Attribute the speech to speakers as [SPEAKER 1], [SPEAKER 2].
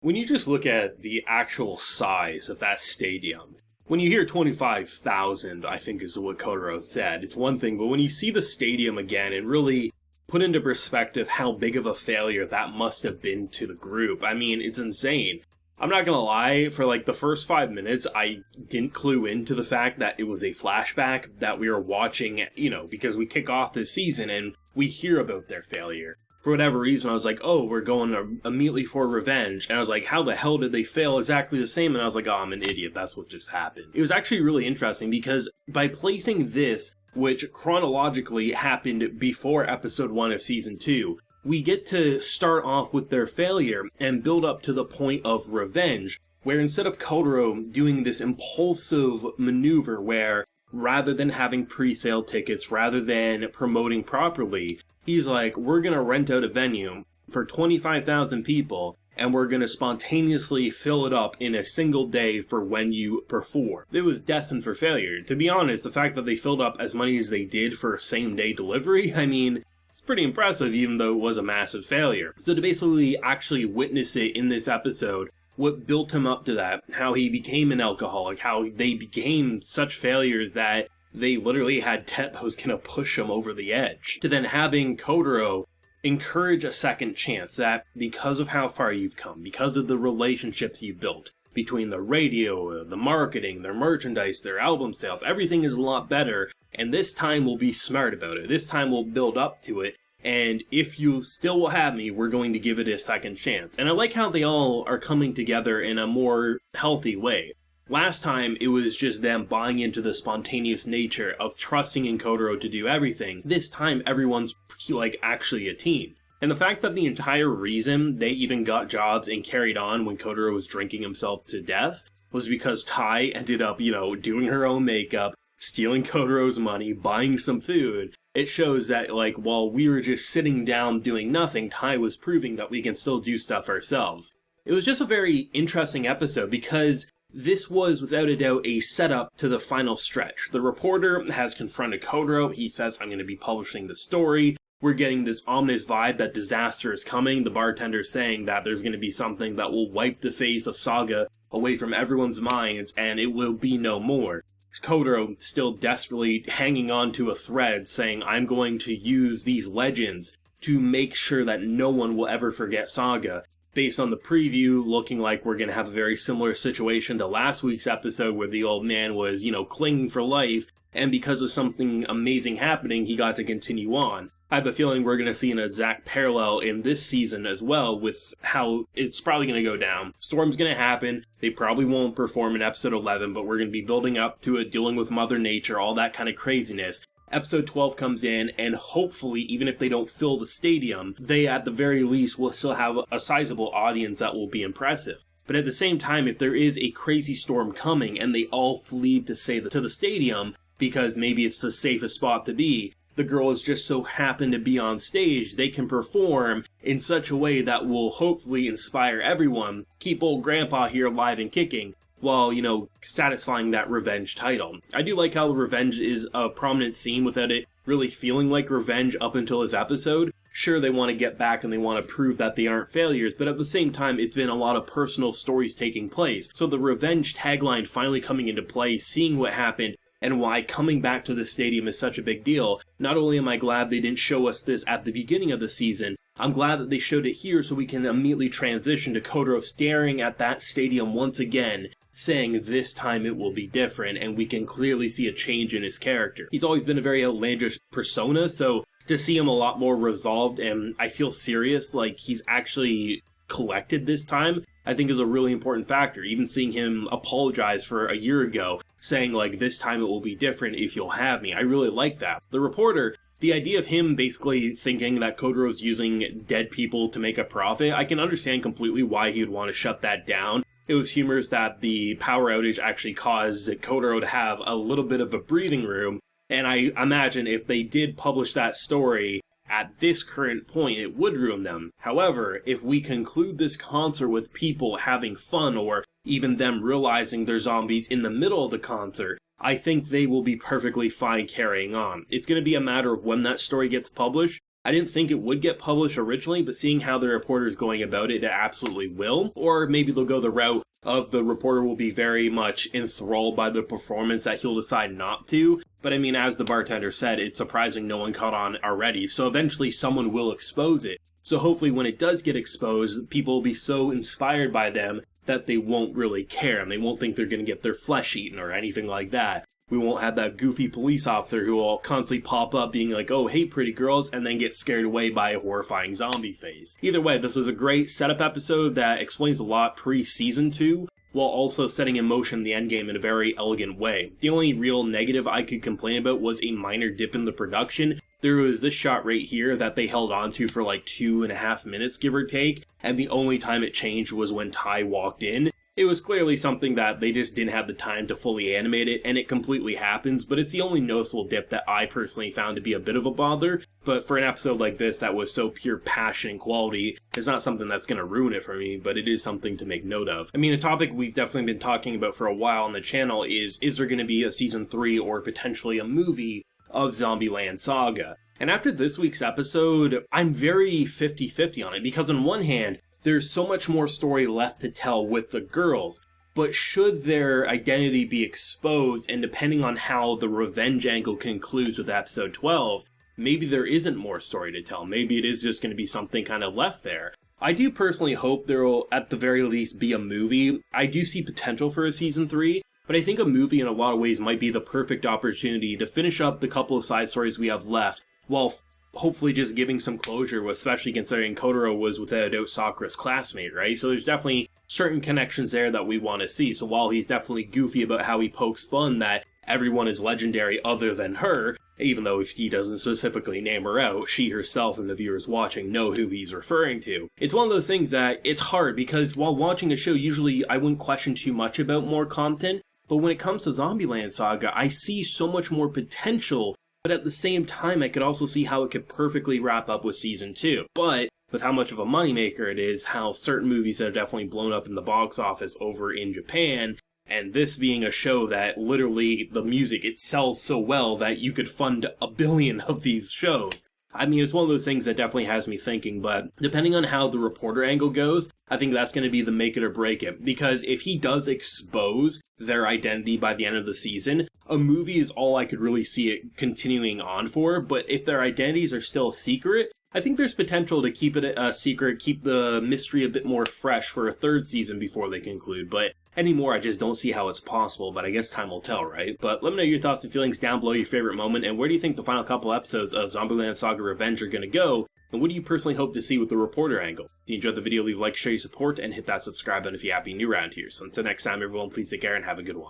[SPEAKER 1] When you just look at the actual size of that stadium, when you hear 25,000, I think is what Kotaro said, it's one thing, but when you see the stadium again and really put into perspective how big of a failure that must have been to the group, I mean, it's insane. I'm not gonna lie, for like the first 5 minutes, I didn't clue into the fact that it was a flashback that we were watching, because we kick off this season and we hear about their failure. For whatever reason, I was like, oh, we're going immediately for revenge. And I was like, how the hell did they fail exactly the same? And I was like, oh, I'm an idiot. That's what just happened. It was actually really interesting because by placing this, which chronologically happened before episode 1 of season 2, we get to start off with their failure and build up to the point of revenge, where instead of Kotaro doing this impulsive maneuver where rather than having pre-sale tickets, rather than promoting properly, he's like, we're going to rent out a venue for 25,000 people, and we're going to spontaneously fill it up in a single day for when you perform. It was destined for failure. To be honest, the fact that they filled up as many as they did for same-day delivery, I mean, it's pretty impressive, even though it was a massive failure. So to basically actually witness it in this episode, what built him up to that, how he became an alcoholic, how they became such failures that they literally had Tet that was going to push him over the edge, to then having Kotaro encourage a second chance that because of how far you've come, because of the relationships you've built between the radio, the marketing, their merchandise, their album sales, everything is a lot better, and this time we'll be smart about it. This time we'll build up to it, and if you still will have me, we're going to give it a second chance. And I like how they all are coming together in a more healthy way. Last time, it was just them buying into the spontaneous nature of trusting in Kotaro to do everything. This time, everyone's, actually a team. And the fact that the entire reason they even got jobs and carried on when Kotaro was drinking himself to death was because Tai ended up, doing her own makeup, stealing Kotaro's money, buying some food. It shows that, while we were just sitting down doing nothing, Tai was proving that we can still do stuff ourselves. It was just a very interesting episode because this was, without a doubt, a setup to the final stretch. The reporter has confronted Kotaro. He says, I'm going to be publishing the story. We're getting this ominous vibe that disaster is coming. The bartender's saying that there's going to be something that will wipe the face of Saga away from everyone's minds, and it will be no more. Kotaro still desperately hanging on to a thread, saying, I'm going to use these legends to make sure that no one will ever forget Saga. Based on the preview, looking like we're going to have a very similar situation to last week's episode where the old man was, clinging for life, and because of something amazing happening, he got to continue on. I have a feeling we're going to see an exact parallel in this season as well with how it's probably going to go down. Storm's going to happen. They probably won't perform in episode 11, but we're going to be building up to it, dealing with Mother Nature, all that kind of craziness. Episode 12 comes in, and hopefully, even if they don't fill the stadium, they at the very least will still have a sizable audience that will be impressive. But at the same time, if there is a crazy storm coming and they all flee to the stadium because maybe it's the safest spot to be, the girls just so happen to be on stage, they can perform in such a way that will hopefully inspire everyone, keep old grandpa here alive and kicking, while, satisfying that revenge title. I do like how the revenge is a prominent theme without it really feeling like revenge up until this episode. Sure, they want to get back and they want to prove that they aren't failures, but at the same time, it's been a lot of personal stories taking place. So the revenge tagline finally coming into play, seeing what happened, and why coming back to the stadium is such a big deal. Not only am I glad they didn't show us this at the beginning of the season, I'm glad that they showed it here so we can immediately transition to Kotaro staring at that stadium once again, saying this time it will be different, and we can clearly see a change in his character. He's always been a very outlandish persona, so to see him a lot more resolved and I feel serious, like he's actually collected this time, I think is a really important factor. Even seeing him apologize for a year ago, saying this time it will be different if you'll have me. I really like that. The reporter, the idea of him basically thinking that Kotaro's using dead people to make a profit, I can understand completely why he would want to shut that down. It was humorous that the power outage actually caused Kotaro to have a little bit of a breathing room, and I imagine if they did publish that story at this current point, it would ruin them. However, if we conclude this concert with people having fun, or even them realizing they're zombies in the middle of the concert, I think they will be perfectly fine carrying on. It's going to be a matter of when that story gets published. I didn't think it would get published originally, but seeing how the reporter is going about it, it absolutely will. Or maybe they'll go the route of the reporter will be very much enthralled by the performance that he'll decide not to. But I mean, as the bartender said, it's surprising no one caught on already, so eventually someone will expose it. So hopefully when it does get exposed, people will be so inspired by them that they won't really care, and they won't think they're going to get their flesh eaten or anything like that. We won't have that goofy police officer who will constantly pop up being like, oh, hey, pretty girls, and then get scared away by a horrifying zombie face. Either way, this was a great setup episode that explains a lot pre-season 2, while also setting in motion the endgame in a very elegant way. The only real negative I could complain about was a minor dip in the production. There was this shot right here that they held on to for like 2.5 minutes, give or take, and the only time it changed was when Ty walked in. It was clearly something that they just didn't have the time to fully animate it, and it completely happens, but it's the only noticeable dip that I personally found to be a bit of a bother. But for an episode like this that was so pure passion and quality, it's not something that's going to ruin it for me, but it is something to make note of. I mean, a topic we've definitely been talking about for a while on the channel is there going to be a season 3 or potentially a movie of Zombieland Saga? And after this week's episode, I'm very 50-50 on it, because on one hand, there's so much more story left to tell with the girls, but should their identity be exposed, and depending on how the revenge angle concludes with episode 12, maybe there isn't more story to tell. Maybe it is just going to be something kind of left there. I do personally hope there will, at the very least, be a movie. I do see potential for a season 3, but I think a movie in a lot of ways might be the perfect opportunity to finish up the couple of side stories we have left, while hopefully just giving some closure, especially considering Kotaro was without a doubt Sakura's classmate, right? So there's definitely certain connections there that we want to see. So while he's definitely goofy about how he pokes fun that everyone is legendary other than her, even though if he doesn't specifically name her out, she herself and the viewers watching know who he's referring to. It's one of those things that it's hard, because while watching a show, usually I wouldn't question too much about more content, but when it comes to Zombieland Saga, I see so much more potential. But at the same time, I could also see how it could perfectly wrap up with season 2. But with how much of a moneymaker it is, how certain movies have definitely blown up in the box office over in Japan, and this being a show that literally the music, it sells so well that you could fund 1 billion of these shows. I mean, it's one of those things that definitely has me thinking, but depending on how the reporter angle goes, I think that's going to be the make it or break it. Because if he does expose their identity by the end of the season, a movie is all I could really see it continuing on for. But if their identities are still secret, I think there's potential to keep it a secret, keep the mystery a bit more fresh for a 3rd season before they conclude. But anymore, I just don't see how it's possible, but I guess time will tell, right? But let me know your thoughts and feelings down below, your favorite moment, and where do you think the final couple episodes of Zombieland Saga Revenge are going to go, and what do you personally hope to see with the reporter angle? If you enjoyed the video, leave a like, share your support, and hit that subscribe button if you're happy new around here. So until next time, everyone, please take care and have a good one.